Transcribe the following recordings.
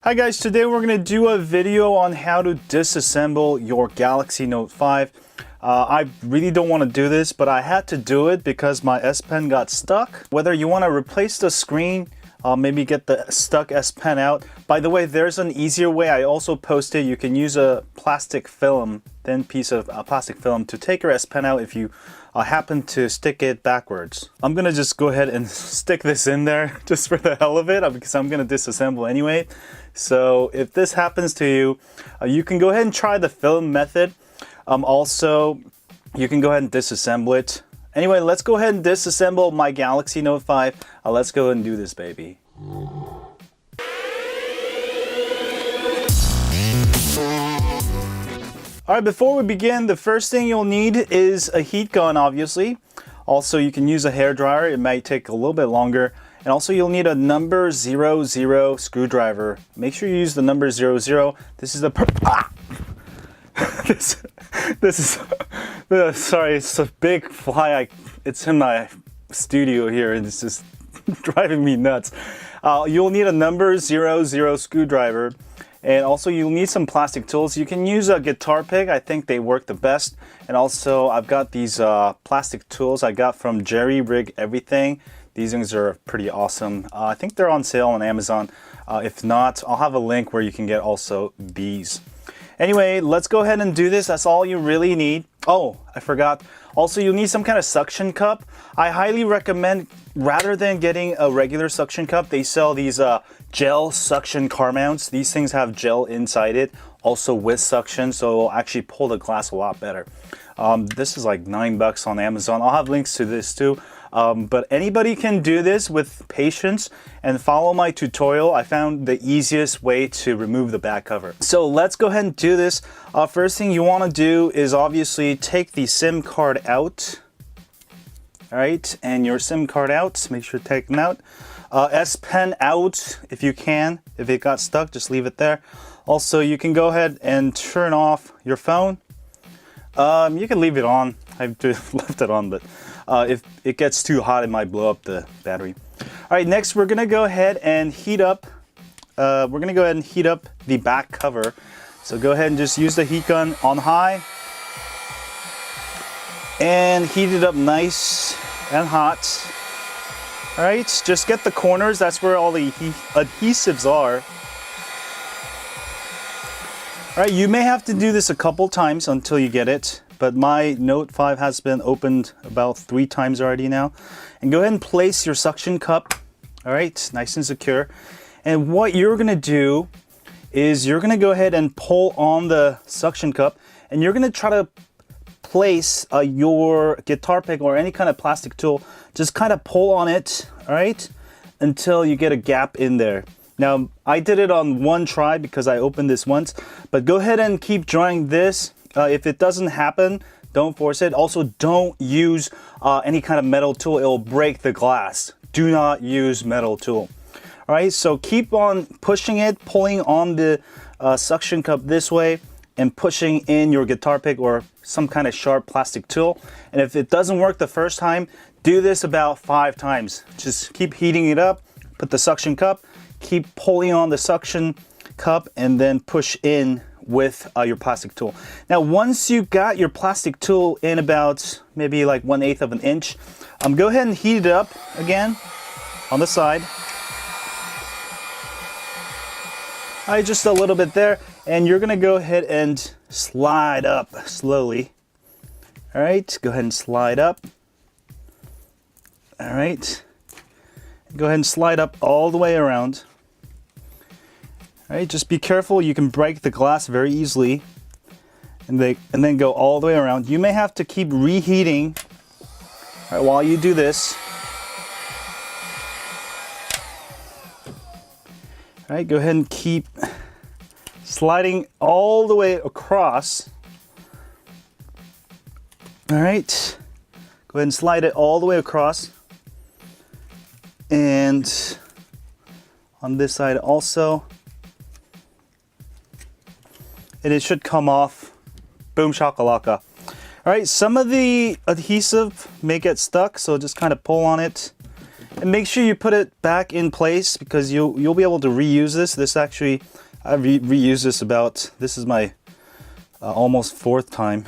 Hi guys, today we're going to do a video on how to disassemble your Galaxy Note 5. I really don't want to do this, but I had to do it because my S Pen got stuck. Whether you want to replace the screen, maybe get the stuck S Pen out. By the way, there's an easier way. I also posted you can use a plastic film, thin piece of plastic film to take your S Pen out if you happen to stick it backwards. I'm gonna just go ahead and stick this in there just for the hell of it because I'm gonna disassemble anyway. So if this happens to you, you can go ahead and try the film method. Also, you can go ahead and disassemble it. Anyway, let's go ahead and disassemble my Galaxy Note 5. Let's go ahead and do this, baby. Alright, before we begin, the first thing you'll need is a heat gun, obviously. Also, you can use a hairdryer. It might take a little bit longer. And also, you'll need a number 00 screwdriver. Make sure you use the number 00. This is the this is sorry, it's a big fly. It's in my studio here, and it's just driving me nuts. You'll need a number 00 screwdriver. And also you'll need some plastic tools. You can use a guitar pick. I think they work the best. And also I've got these plastic tools I got from Jerry Rig Everything. These things are pretty awesome. I think they're on sale on Amazon. If not, I'll have a link where you can get also these. Anyway, let's go ahead and do this. That's all you really need. Oh, I forgot. Also, you'll need some kind of suction cup. I highly recommend, rather than getting a regular suction cup, they sell these gel suction car mounts. These things have gel inside it, also with suction, so it'll actually pull the glass a lot better. This is like $9 on Amazon. I'll have links to this too. But anybody can do this with patience and follow my tutorial. I found the easiest way to remove the back cover. So let's go ahead and do this. First thing you want to do is obviously take the SIM card out. All right, and your SIM card out, make sure to take them out. S Pen out if you can. If it got stuck, just leave it there. Also, you can go ahead and turn off your phone. You can leave it on. I've just left it on, but if it gets too hot, it might blow up the battery. All right, next we're gonna go ahead and heat up. The back cover. So go ahead and just use the heat gun on high and heat it up nice and hot. All right, just get the corners. That's where all the adhesives are. All right, you may have to do this a couple times until you get it, but my Note 5 has been opened about 3 times already now. And go ahead and place your suction cup. All right, nice and secure. And what you're gonna do is you're gonna go ahead and pull on the suction cup, and you're gonna try to place your guitar pick or any kind of plastic tool, just kind of pull on it, all right, until you get a gap in there. Now, I did it on one try because I opened this once, but go ahead and keep trying this. If it doesn't happen, don't force it. Also, don't use any kind of metal tool. It'll break the glass. Do not use metal tool. All right, so keep on pushing it, pulling on the suction cup this way, and pushing in your guitar pick or some kind of sharp plastic tool. And if it doesn't work the first time, do this about 5 times. Just keep heating it up, put the suction cup, keep pulling on the suction cup, and then push in with your plastic tool. Now, once you got your plastic tool in about maybe like 1/8 of an inch, go ahead and heat it up again on the side. All right, just a little bit there. And you're gonna go ahead and slide up slowly. All right, go ahead and slide up. All right, go ahead and slide up all the way around. All right, just be careful. You can break the glass very easily, and then go all the way around. You may have to keep reheating while you do this. All right, go ahead and keep sliding all the way across. All right, go ahead and slide it all the way across. And on this side also. And it should come off. Boom shakalaka. All right, some of the adhesive may get stuck, so just kind of pull on it And make sure you put it back in place because you'll be able to reuse this. This actually, I've reused this about, this is my almost 4th time.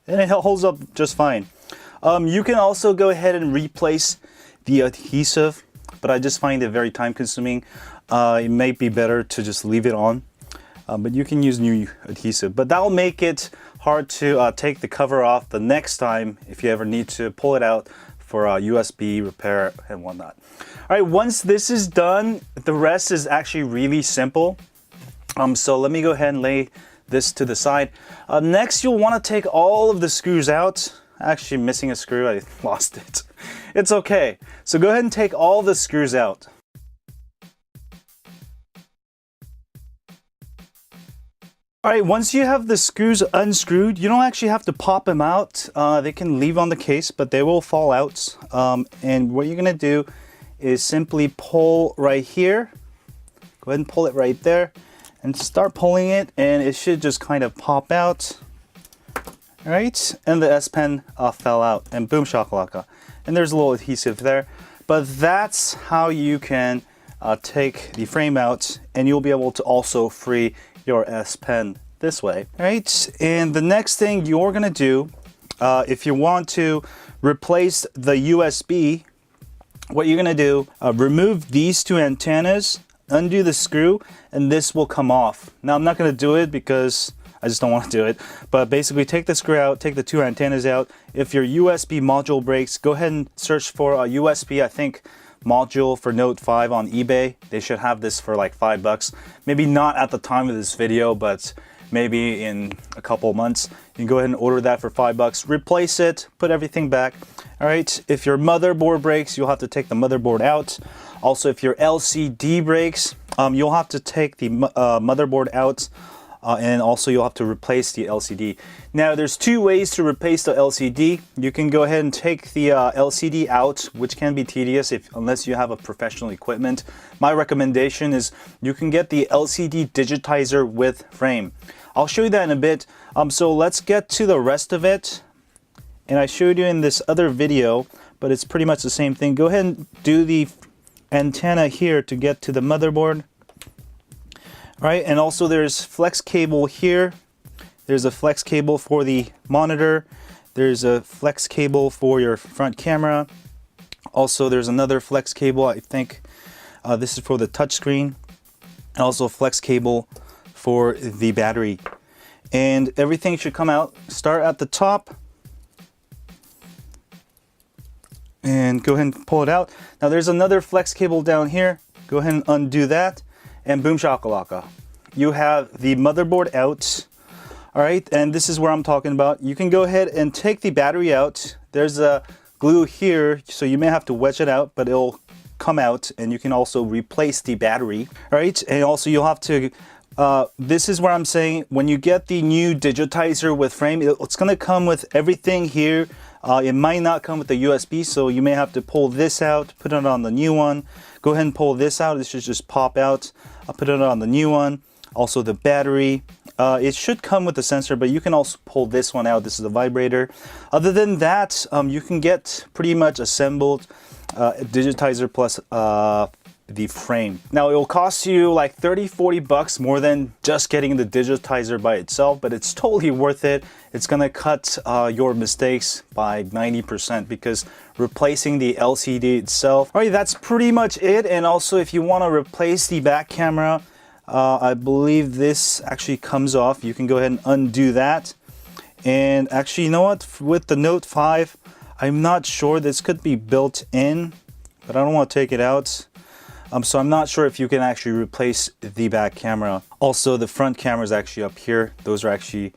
And it holds up just fine. You can also go ahead and replace the adhesive, but I just find it very time consuming. It may be better to just leave it on, but you can use new adhesive. But that'll make it hard to take the cover off the next time if you ever need to pull it out for USB repair and whatnot. All right, once this is done, the rest is actually really simple. So let me go ahead and lay this to the side. Next, you'll want to take all of the screws out. Actually missing a screw, I lost it. It's okay. So go ahead and take all the screws out. All right, once you have the screws unscrewed, you don't actually have to pop them out. They can leave on the case, but they will fall out. And what you're gonna do is simply pull right here. Go ahead and pull it right there and start pulling it, and it should just kind of pop out. All right, and the S Pen fell out, and boom shakalaka. And there's a little adhesive there. But that's how you can take the frame out, and you'll be able to also free your S Pen this way. All right, and the next thing you're gonna do, if you want to replace the USB, what you're gonna do, remove these 2 antennas, undo the screw, and this will come off. Now I'm not gonna do it because I just don't want to do it, but basically take the screw out, take the 2 antennas out. If your USB module breaks, go ahead and search for a USB, I think, module for Note 5 on eBay. They should have this for like $5. Maybe not at the time of this video, but maybe in a couple months. You can go ahead and order that for $5. Replace it, put everything back. All right, if your motherboard breaks, you'll have to take the motherboard out. Also, if your LCD breaks, you'll have to take the motherboard out. And also you'll have to replace the LCD. Now there's 2 ways to replace the LCD. You can go ahead and take the LCD out, which can be tedious unless you have a professional equipment. My recommendation is you can get the LCD digitizer with frame. I'll show you that in a bit. So let's get to the rest of it. And I showed you in this other video, but it's pretty much the same thing. Go ahead and do the antenna here to get to the motherboard. All right, and also there's flex cable here. There's a flex cable for the monitor. There's a flex cable for your front camera. Also, there's another flex cable. I think this is for the touchscreen. And also a flex cable for the battery. And everything should come out. Start at the top. And go ahead and pull it out. Now there's another flex cable down here. Go ahead and undo that. And boom shakalaka. You have the motherboard out. All right, and this is where I'm talking about. You can go ahead and take the battery out. There's a glue here, so you may have to wedge it out, but it'll come out, and you can also replace the battery. All right, and also you'll have to, this is where I'm saying, when you get the new digitizer with frame, it's gonna come with everything here. It might not come with the USB, so you may have to pull this out, put it on the new one. Go ahead and pull this out. This should just pop out. I'll put it on the new one. Also the battery. It should come with the sensor, but you can also pull this one out. This is a vibrator. Other than that, you can get pretty much assembled digitizer plus the frame. Now it will cost you like 30-40 bucks more than just getting the digitizer by itself, but it's totally worth it. It's gonna cut your mistakes by 90% because replacing the LCD itself. All right, that's pretty much it. And also if you want to replace the back camera, I believe this actually comes off. You can go ahead and undo that. And actually, you know what? With the Note 5, I'm not sure. This could be built in, but I don't want to take it out. So I'm not sure if you can actually replace the back camera. Also, the front camera is actually up here. Those are actually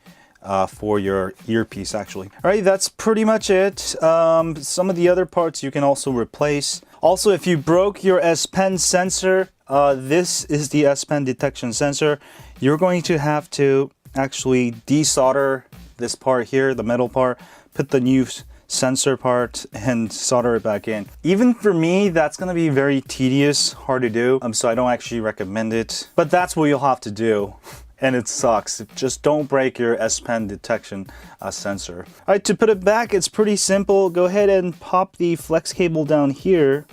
for your earpiece, actually. All right, that's pretty much it. Some of the other parts you can also replace. Also, if you broke your S Pen sensor, this is the S Pen detection sensor. You're going to have to actually desolder this part here, the metal part, put the new sensor part and solder it back in. Even for me, that's gonna be very tedious, hard to do, so I don't actually recommend it. But that's what you'll have to do, and it sucks. Just don't break your S Pen detection sensor. All right, to put it back, it's pretty simple. Go ahead and pop the flex cable down here.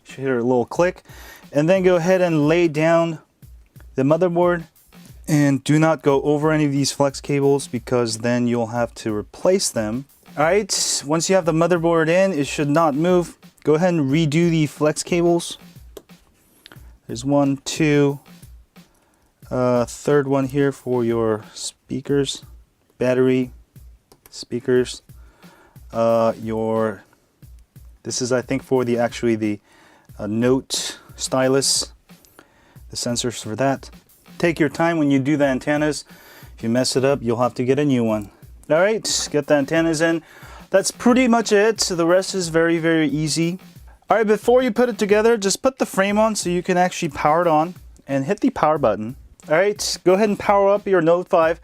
should hear a little click. And then go ahead and lay down the motherboard. And do not go over any of these flex cables because then you'll have to replace them. Alright, once you have the motherboard in, it should not move. Go ahead and redo the flex cables. There's one, two, third one here for your speakers, battery, speakers. This is I think for the note stylus, the sensors for that. Take your time when you do the antennas. If you mess it up, you'll have to get a new one. All right, get the antennas in. That's pretty much it. So the rest is very, very easy. All right, before you put it together, just put the frame on so you can actually power it on and hit the power button. All right, go ahead and power up your Note 5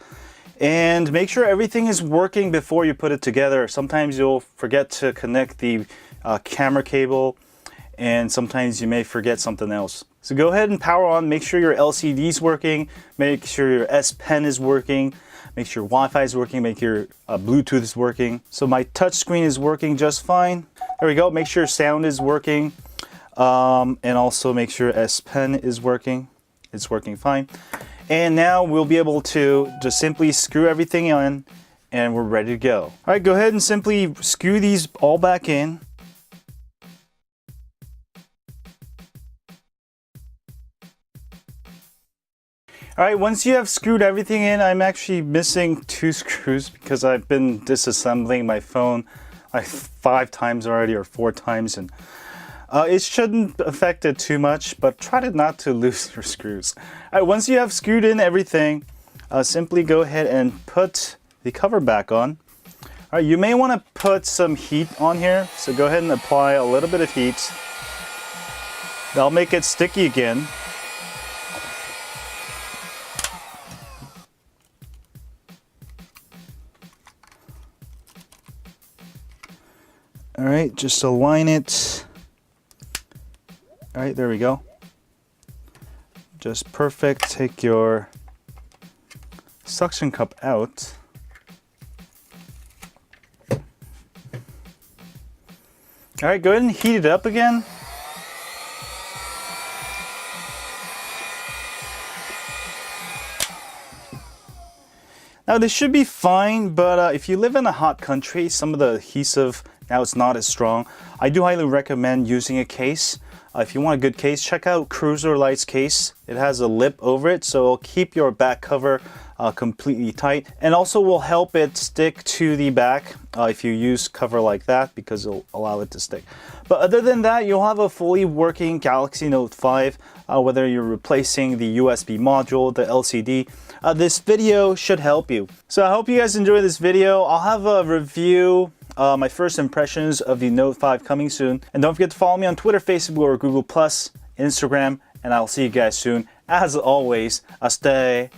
and make sure everything is working before you put it together. Sometimes you'll forget to connect the camera cable, and sometimes you may forget something else. So go ahead and power on, make sure your LCD is working, make sure your S Pen is working, make sure Wi-Fi is working, make sure Bluetooth is working. So my touch screen is working just fine. There we go, make sure sound is working, and also make sure S Pen is working. It's working fine. And now we'll be able to just simply screw everything in and we're ready to go. All right, go ahead and simply screw these all back in. All right, once you have screwed everything in, I'm actually missing 2 screws because I've been disassembling my phone like 5 times already or 4 times, and it shouldn't affect it too much, but try not to lose your screws. All right, once you have screwed in everything, simply go ahead and put the cover back on. All right, you may want to put some heat on here, so go ahead and apply a little bit of heat. That'll make it sticky again. All right, just align it. All right, there we go. Just perfect. Take your suction cup out. All right, go ahead and heat it up again. Now this should be fine, but if you live in a hot country, some of the adhesive, now it's not as strong. I do highly recommend using a case. If you want a good case, check out Cruiser Light's case. It has a lip over it, so it'll keep your back cover completely tight, and also will help it stick to the back if you use cover like that, because it'll allow it to stick. But other than that, you'll have a fully working Galaxy Note 5, whether you're replacing the USB module, the LCD. This video should help you. So I hope you guys enjoyed this video. I'll have a review, my first impressions of the Note 5 coming soon. And don't forget to follow me on Twitter, Facebook, or Google+, Instagram, and I'll see you guys soon. As always, stay